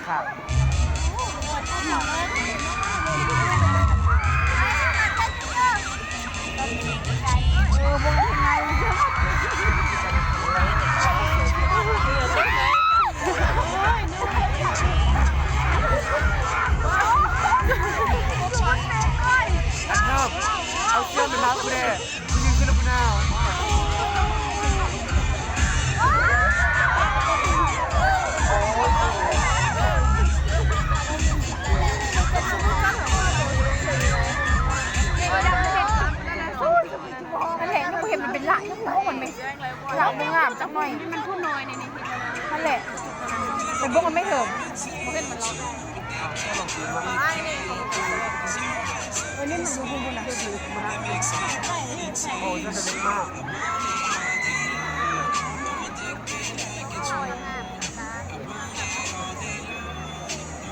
ค่ะวงยังไงเอาเชือกไปมัดกูเด้ยิงขึ้นแล้วกูหนาวนั่นแหละนี่กูเห็นมันเป็นหลายทั้งหมดมันไม่หลายมึงอ่ะจังหน่อยมันพูดน้อยในนี้นั่นแหละเป็นพวกมันไม่เถิมเห็นมันร้อนนี่มันดูคุณนะโอ้ยน่าจะเล็กมาก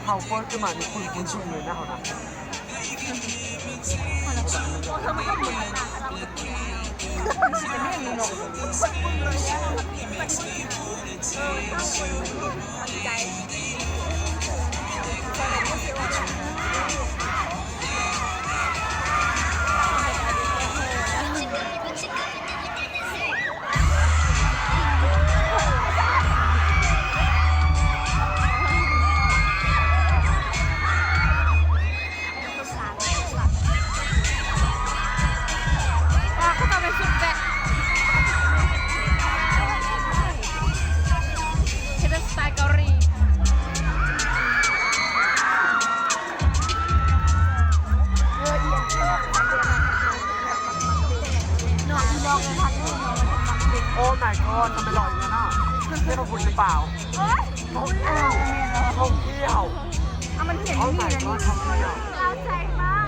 เขาโคตรขึ้นมานี่คุณชุ่มเลยนะเขานะโอ้ my god ทำไมหล่ออย่างนั้นอ่ะเรียกว่าคุณหรือเปล่าท่องเที่ยวท่องเที่ยวมันเห็น โอ้ นี่ my god ท่องเที่ยวเราใจมาก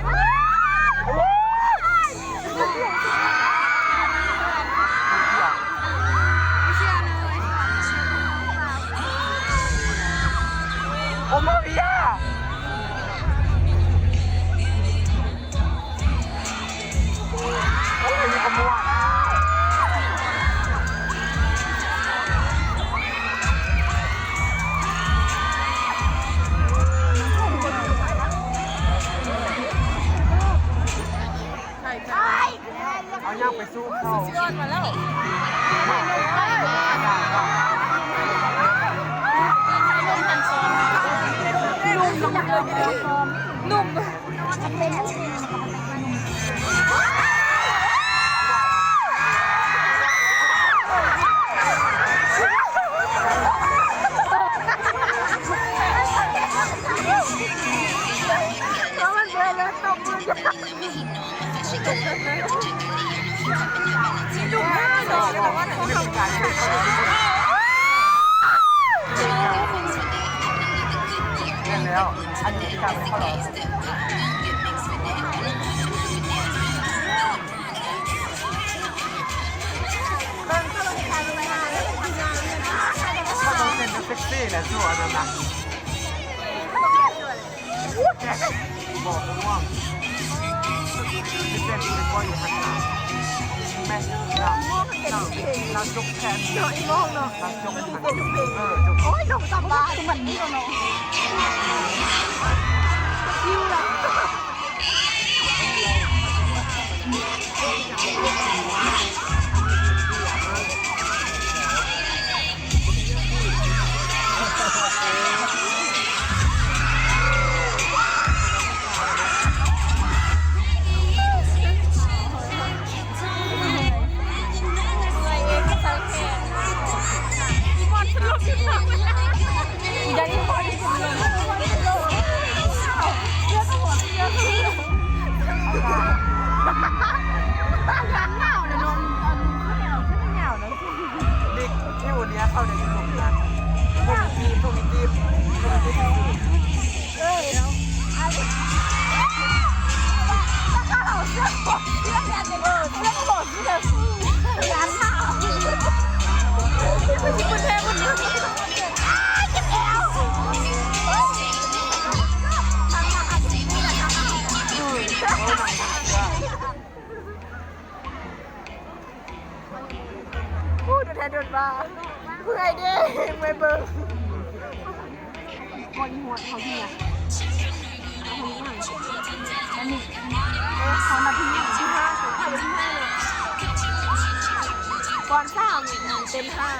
โอ้มาริยาโอ้ยมีขโมยเอาย่างไปสู้เขายอดมาแล้วนุ่มแล้วมันเบื่อเลยตกเลยจุ่มหน้าดอกแต่ว่าเขาทำการแล้วอันนี้การไม่เข้าหรอถ้าต้องเป็นเซ็กซี่แหละสู้อันนั้นนะบอกผมว่าที่เป็นเป็นก้อยอยู่ข้างหน้าแม่เราจกแขนเดี๋ยวอีโม่เนาะเราจกแขนจกโอ้ยจกจับบ้าคือมันนี่เนาะคิวละยังอีกคน พออีหัวเขาที่เนี่ยเขาที่ไหนอันนี้เขามาที่นี่ที่ห้าเขาไปที่ห้าเลยก่อนสร้างเต็มห้า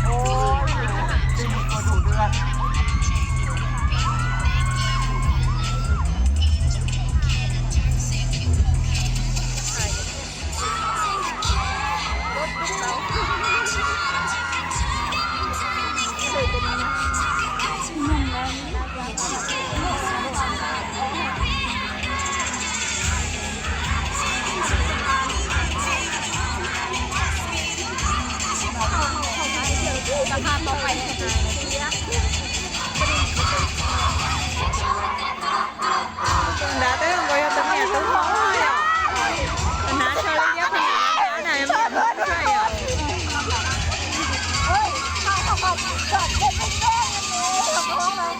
โอ้ยจริงก็ดูเดือดราคาต่อไปđã tới rồi tôi nghe tôi khó rồi à nãy chơi với cái này mà chơi à ơi không chọn cái cái không đâu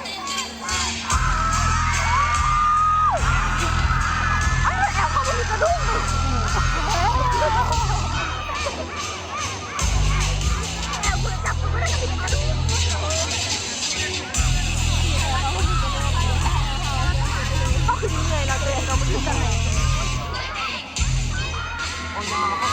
em không biết cái đúng em vừa chặt tôi mới biết cái đúngก็คือเหนื่อยเราเจอเราไม่รู้กันเลย โอ้ย